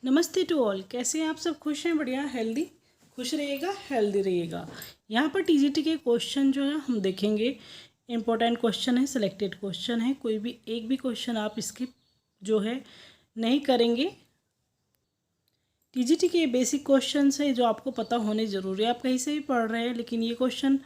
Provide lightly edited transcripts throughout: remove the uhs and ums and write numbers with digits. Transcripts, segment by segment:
नमस्ते to all. कैसे हैं आप सब? खुश हैं? बढ़िया, हेल्दी, खुश रहिएगा, हेल्दी रहिएगा। यहाँ पर टीजीटी के क्वेश्चन जो है हम देखेंगे। इम्पोर्टेंट क्वेश्चन है, सिलेक्टेड क्वेश्चन है, कोई भी एक भी क्वेश्चन आप स्किप जो है नहीं करेंगे। टीजीटी के बेसिक क्वेश्चन है जो आपको पता होने ज़रूरी है। आप कहीं से भी पढ़ रहे हैं, लेकिन ये क्वेश्चन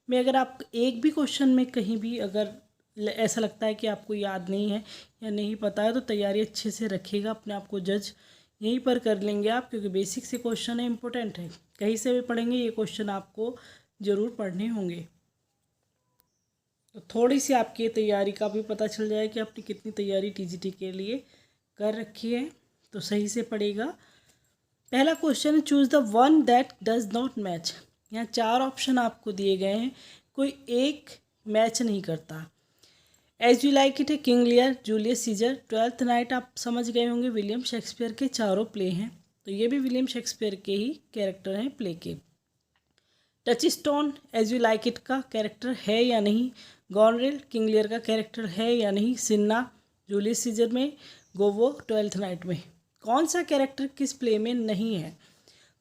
में अगर आप एक भी क्वेश्चन में कहीं भी अगर ऐसा लगता है कि आपको याद नहीं है या नहीं पता है, तो तैयारी अच्छे से रखिएगा, अपने आप को जज यहीं पर कर लेंगे आप, क्योंकि बेसिक से क्वेश्चन है, इंपॉर्टेंट है। कहीं से भी पढ़ेंगे ये क्वेश्चन आपको ज़रूर पढ़ने होंगे। तो थोड़ी सी आपकी तैयारी का भी पता चल जाए कि आपने कितनी तैयारी टीजीटी के लिए कर रखी है। तो सही से पढ़ेगा। पहला क्वेश्चन है, choose the one that does not match. यहाँ 4 ऑप्शन आपको दिए गए हैं, कोई एक मैच नहीं करता। एज यू लाइक इट है King Lear, Julius Caesar, twelfth night आप समझ गए होंगे, विलियम शेक्सपियर के चारों प्ले हैं, तो ये भी विलियम शेक्सपियर के ही कैरेक्टर हैं प्ले के। Touch stone age You Like it का कैरेक्टर है या नहीं, गॉनरेल किंग लियर का कैरेक्टर है या नहीं, सिन्ना जूलियस सीजर में, गोवो ट्वेल्थ नाइट में, कौन सा कैरेक्टर किस प्ले में नहीं है।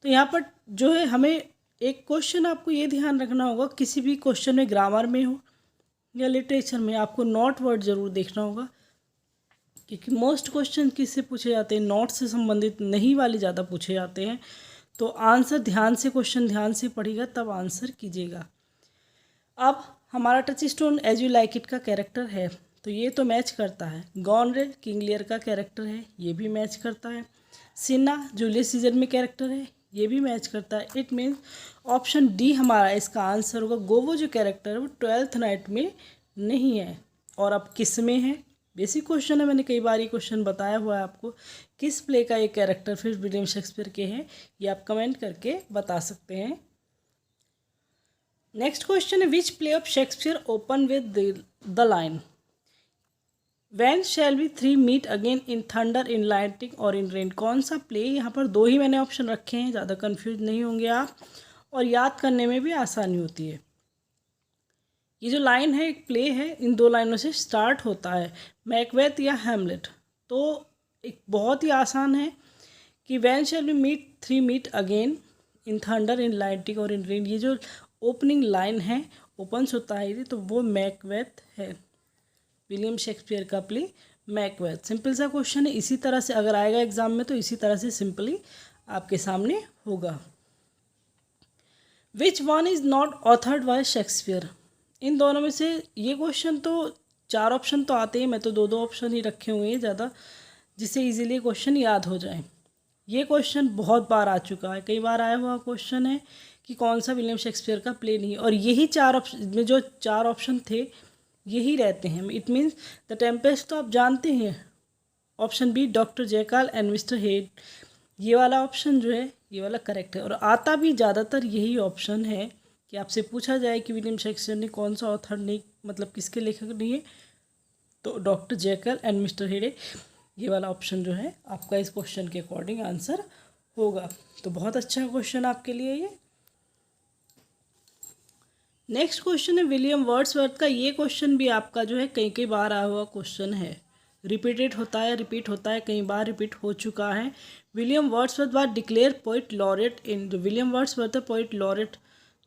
तो यहाँ पर जो है हमें एक क्वेश्चन आपको ये ध्यान रखना होगा, किसी भी क्वेश्चन में ग्रामर में हो या लिटरेचर में आपको नॉट वर्ड ज़रूर देखना होगा, क्योंकि मोस्ट क्वेश्चन किससे पूछे जाते हैं, नॉट से संबंधित नहीं वाले ज़्यादा पूछे जाते हैं। तो आंसर ध्यान से, क्वेश्चन ध्यान से पढ़िएगा तब आंसर कीजिएगा। अब हमारा touch stone age You Like it का कैरेक्टर है, तो ये तो मैच करता है। गॉनरेल किंग लियर का कैरेक्टर है, ये भी मैच करता है। सिन्ना जूलियस सीजर में कैरेक्टर है, ये भी मैच करता है। इट मीन्स ऑप्शन डी हमारा इसका आंसर होगा। गोवो जो कैरेक्टर है वो ट्वेल्थ नाइट में नहीं है। और अब किस में है, बेसिक क्वेश्चन है, मैंने कई बार ये क्वेश्चन बताया हुआ है आपको। किस प्ले का ये कैरेक्टर फिर विलियम शेक्सपियर के हैं, ये आप कमेंट करके बता सकते हैं। नेक्स्ट क्वेश्चन है, which play of Shakespeare open with the line when shall we three meet again in thunder, in lightning और इन रेन। कौन सा प्ले, यहाँ पर 2 ही मैंने ऑप्शन रखे हैं, ज़्यादा कंफ्यूज नहीं होंगे आप, और याद करने में भी आसानी होती है। ये जो लाइन है एक प्ले है, इन 2 लाइनों से स्टार्ट होता है, मैकबेथ या हैमलेट। तो एक बहुत ही आसान है कि when shall we meet three meet again in thunder, in lightning और इन रेन, ये जो ओपनिंग लाइन है, ओपन्स होता है ये, तो वो मैकबेथ है, विलियम शेक्सपियर का प्ले मैकबेथ। सिंपल सा क्वेश्चन है, इसी तरह से अगर आएगा एग्जाम में तो इसी तरह से सिंपली आपके सामने होगा। Which one is not authored by Shakespeare. इन दोनों में से ये क्वेश्चन तो 4 ऑप्शन तो आते हैं, मैं तो 2 ऑप्शन ही रखे हुए हैं ज़्यादा, जिससे इजीली क्वेश्चन याद हो जाए। ये क्वेश्चन बहुत बार आ चुका है, कई बार आया हुआ क्वेश्चन है कि कौन सा विलियम शेक्सपियर का प्ले नहीं है, और यही 4 ऑप्शन में जो 4 ऑप्शन थे यही रहते हैं। इट मीन्स द टेम्पेस्ट तो आप जानते हैं, option B doctor Jekyll and mister Hyde, ये वाला ऑप्शन जो है ये वाला करेक्ट है। और आता भी ज़्यादातर यही ऑप्शन है कि आपसे पूछा जाए कि विलियम शेक्सपियर ने कौन सा ऑथर नहीं, मतलब किसके लेखक नहीं है, तो doctor Jekyll and mister Hyde, ये वाला ऑप्शन जो है आपका इस क्वेश्चन के अकॉर्डिंग आंसर होगा। तो बहुत अच्छा क्वेश्चन आपके लिए ये। नेक्स्ट क्वेश्चन है विलियम वर्ड्सवर्थ का। ये क्वेश्चन भी आपका जो है कई बार आया हुआ क्वेश्चन है, रिपीट होता है, कई बार रिपीट हो चुका है। William Wordsworth was declared poet laureate in, जो विलियम वर्ड्सवर्थ है पोइट लॉरेट,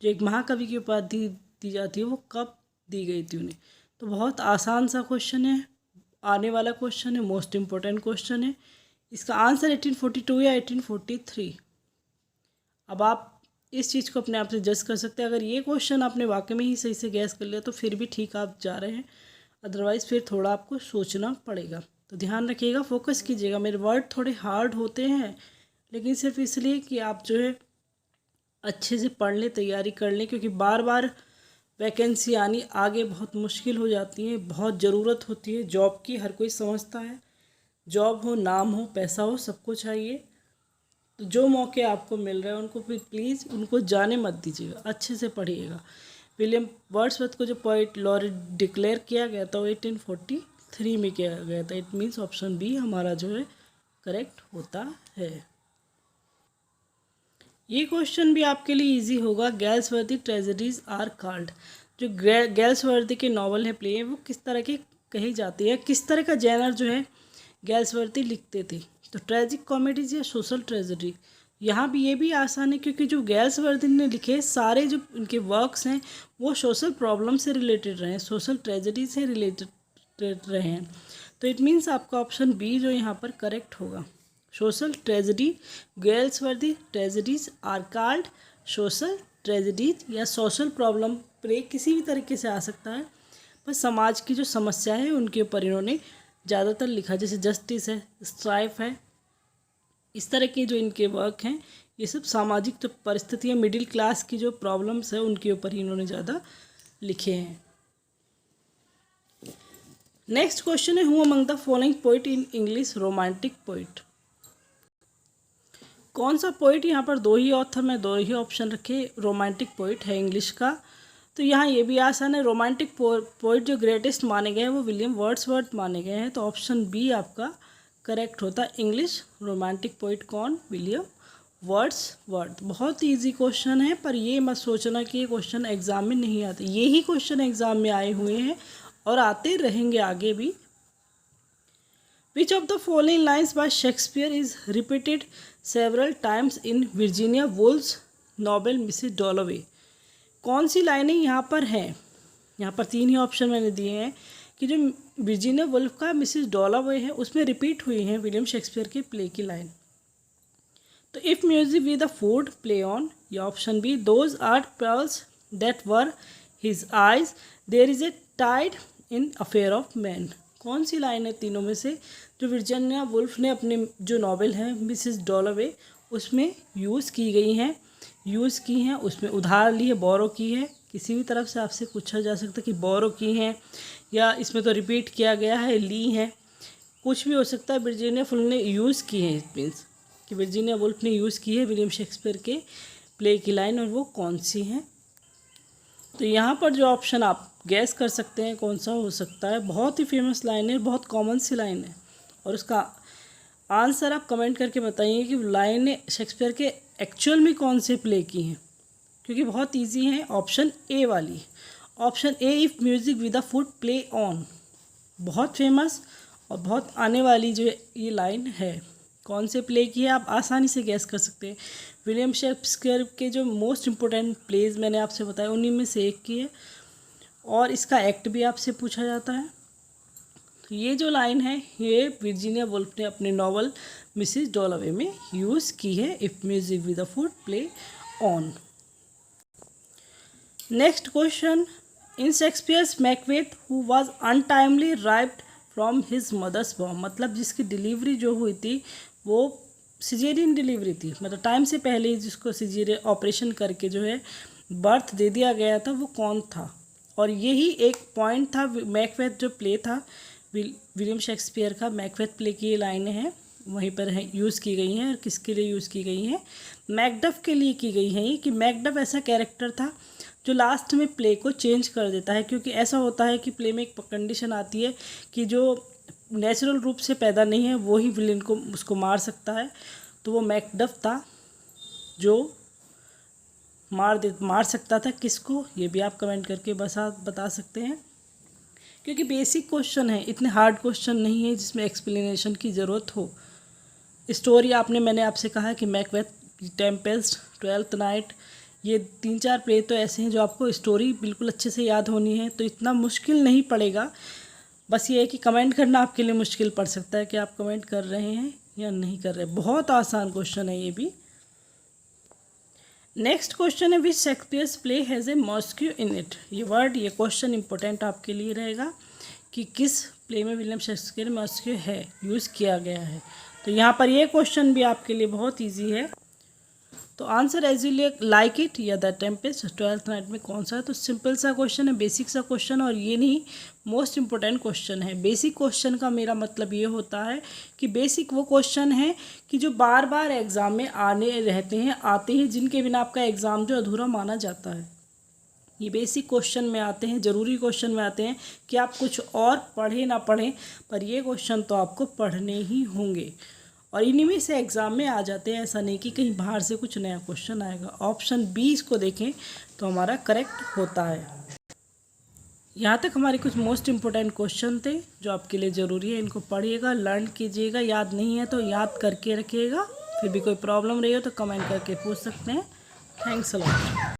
जो एक महाकवि की उपाधि दी जाती है, वो कब दी गई थी उन्हें। तो बहुत आसान सा क्वेश्चन है, आने वाला क्वेश्चन है, मोस्ट इम्पोर्टेंट क्वेश्चन है। इसका आंसर 1842 या 1843। अब आप इस चीज़ को अपने आप से जज कर सकते हैं। अगर ये क्वेश्चन आपने वाकई में ही सही से गैस कर लिया तो फिर भी ठीक आप जा रहे हैं, अदरवाइज़ फिर थोड़ा आपको सोचना पड़ेगा। तो ध्यान रखिएगा, फोकस कीजिएगा। मेरे वर्ड थोड़े हार्ड होते हैं, लेकिन सिर्फ इसलिए कि आप जो है अच्छे से पढ़ लें, तैयारी कर लें, क्योंकि बार बार वैकेंसी आनी आगे बहुत मुश्किल हो जाती है, बहुत ज़रूरत होती है जॉब की। हर कोई समझता है जॉब हो, नाम हो, पैसा हो, सबको चाहिए। तो जो मौके आपको मिल रहे हैं उनको फिर प्लीज़ उनको जाने मत दीजिएगा, अच्छे से पढ़िएगा। विलियम वर्ड्सवर्थ को जो पोइट लॉरेट डिक्लेयर किया गया था वो 1843 में किया गया था। इट मीन्स ऑप्शन बी हमारा जो है करेक्ट होता है। ये क्वेश्चन भी आपके लिए इजी होगा। गैल्सवर्दी ट्रेजेडीज आर कॉल्ड, जो गैल्सवर्दी के नॉवल है, प्ले है, वो किस तरह के कही जाती है, किस तरह का जैनर जो है गैल्सवर्दी लिखते थे। तो ट्रेजिक कॉमेडीज या सोशल ट्रेजेडी, यहाँ भी ये भी आसान है क्योंकि जो गैल्सवर्दी ने लिखे सारे जो उनके वर्क्स हैं वो सोशल प्रॉब्लम से रिलेटेड रहे हैं, सोशल ट्रेजेडी से रिलेटेड रहे हैं। तो इट मीन्स आपका ऑप्शन बी जो यहाँ पर करेक्ट होगा। Social tragedy, Galsworthy tragedies are called social tragedies या सोशल प्रॉब्लम पर किसी भी तरीके से आ सकता है, पर समाज की जो समस्या है उनके ऊपर इन्होंने ज़्यादातर लिखा, जैसे जस्टिस है, स्ट्राइफ है, इस तरह के जो इनके वर्क हैं ये सब सामाजिक जो परिस्थितियाँ, मिडिल क्लास की जो प्रॉब्लम्स है उनके ऊपर ही इन्होंने ज़्यादा लिखे हैं। नेक्स्ट क्वेश्चन है, who among the following poet in English romantic poet. कौन सा पोइट, यहाँ पर दो ही ऑथर में दो ही ऑप्शन रखे, रोमांटिक पोइट है इंग्लिश का। तो यहाँ ये भी आसान है, रोमांटिक पोइट जो ग्रेटेस्ट माने गए हैं वो विलियम वर्ड्सवर्थ माने गए हैं। तो ऑप्शन बी आपका करेक्ट होता है। इंग्लिश रोमांटिक पोइट कौन, विलियम वर्ड्सवर्थ। बहुत ईजी क्वेश्चन है, पर ये मत सोचना कि ये क्वेश्चन एग्जाम में नहीं आते, यही क्वेश्चन एग्जाम में आए हुए हैं और आते रहेंगे आगे भी। Which of the following lines by Shakespeare is repeated several times in Virginia Woolf's novel Mrs Dalloway. कौन सी लाइनें यहाँ पर हैं, यहाँ पर तीन ही ऑप्शन मैंने दिए हैं कि जो वर्जीनिया वुल्फ का मिसेस डॉलोवे है उसमें रिपीट हुई हैं विलियम शेक्सपियर के प्ले की लाइन। तो if music with the food play on, या option B those are pearls that were his eyes, there is a tide in affair of man. कौन सी लाइन है तीनों में से जो वर्जीनिया वुल्फ ने अपने जो नॉवेल है मिसेस डॉलोवे उसमें यूज़ की हैं, उसमें उधार ली है, बोरो की है। किसी भी तरफ से आपसे पूछा जा सकता है कि बोरो की हैं या इसमें तो रिपीट किया गया है, ली है, कुछ भी हो सकता है। वर्जीनिया वुल्फ ने यूज़ की है, इट मीन्स कि वर्जीनिया वुल्फ ने यूज़ की है विलियम शेक्सपियर के प्ले की लाइन, और वो कौन सी हैं। तो यहाँ पर जो ऑप्शन आप गैस कर सकते हैं कौन सा हो सकता है। बहुत ही फेमस लाइन है, बहुत कॉमन सी लाइन है, और उसका आंसर आप कमेंट करके बताइए कि लाइनें शेक्सपियर के एक्चुअल में कौन से प्ले की हैं, क्योंकि बहुत इजी है। ऑप्शन ए वाली, option A, if music with the food play on, बहुत फेमस और बहुत आने वाली जो ये लाइन है, कौन से प्ले की है आप आसानी से गैस कर सकते हैं। विलियम शेक्सपियर के जो मोस्ट इम्पोर्टेंट प्लेज मैंने आपसे बताया उन्हीं में से एक की है, और इसका एक्ट भी आपसे पूछा जाता है। तो ये जो लाइन है ये वर्जीनिया वुल्फ ने अपने नॉवल मिसेस डॉलोवे में यूज़ की है, if music with the food play on. Next question, in Shakespeare's Macbeth who was untimely ripped from his mother's womb, मतलब जिसकी डिलीवरी जो हुई थी वो सिजेरियन डिलीवरी थी, मतलब टाइम से पहले ही जिसको सिजेरियन ऑपरेशन करके जो है बर्थ दे दिया गया था, वो कौन था। और यही एक पॉइंट था, मैकबेथ जो प्ले था विलियम शेक्सपियर का, मैकबेथ प्ले की ये लाइनें हैं वहीं पर है यूज़ की गई हैं। और किसके लिए यूज़ की गई हैं, मैकडफ के लिए की गई हैं। ये कि मैकडफ ऐसा कैरेक्टर था जो लास्ट में प्ले को चेंज कर देता है, क्योंकि ऐसा होता है कि प्ले में एक कंडीशन आती है कि जो नेचुरल रूप से पैदा नहीं है वो ही विलेन को उसको मार सकता है। तो वो मैकडफ था जो मार सकता था किसको, ये भी आप कमेंट करके बता सकते हैं, क्योंकि बेसिक क्वेश्चन है, इतने हार्ड क्वेश्चन नहीं है जिसमें एक्सप्लेनेशन की ज़रूरत हो। स्टोरी मैंने आपसे कहा कि मैकबेथ, टेम्पेस्ट, ट्वेल्थ नाइट, ये 3-4 प्ले तो ऐसे हैं जो आपको स्टोरी बिल्कुल अच्छे से याद होनी है, तो इतना मुश्किल नहीं पड़ेगा। बस ये है कि कमेंट करना आपके लिए मुश्किल पड़ सकता है कि आप कमेंट कर रहे हैं या नहीं कर रहे। बहुत आसान क्वेश्चन है ये भी। नेक्स्ट क्वेश्चन है, which Shakespeare's play has a mosque in it. ये क्वेश्चन इंपॉर्टेंट आपके लिए रहेगा कि किस प्ले में विलियम शेक्सपियर मॉस्क्यू है यूज़ किया गया है। तो यहाँ पर ये क्वेश्चन भी आपके लिए बहुत ईजी है। तो answer As You Like It या द टेम्पेस्ट, ट्वेल्थ नाइट में कौन सा है। तो सिंपल सा क्वेश्चन है, बेसिक सा क्वेश्चन, और ये नहीं मोस्ट इम्पोर्टेंट क्वेश्चन है। बेसिक क्वेश्चन का मेरा मतलब ये होता है कि बेसिक वो क्वेश्चन है कि जो बार बार एग्ज़ाम में आते हैं, जिनके बिना आपका एग्ज़ाम जो अधूरा माना जाता है। ये बेसिक क्वेश्चन में आते हैं, ज़रूरी क्वेश्चन में आते हैं कि आप कुछ और पढ़ें ना पढ़ें, पर ये क्वेश्चन तो आपको पढ़ने ही होंगे, और इन्हीं में से एग्ज़ाम में आ जाते हैं। ऐसा नहीं कि कहीं बाहर से कुछ नया क्वेश्चन आएगा। ऑप्शन बी इसको देखें तो हमारा करेक्ट होता है। यहाँ तक हमारे कुछ मोस्ट इम्पोर्टेंट क्वेश्चन थे जो आपके लिए ज़रूरी है। इनको पढ़िएगा, लर्न कीजिएगा। याद नहीं है तो याद करके रखिएगा। फिर भी कोई प्रॉब्लम रही हो तो कमेंट करके पूछ सकते हैं। Thanks a lot.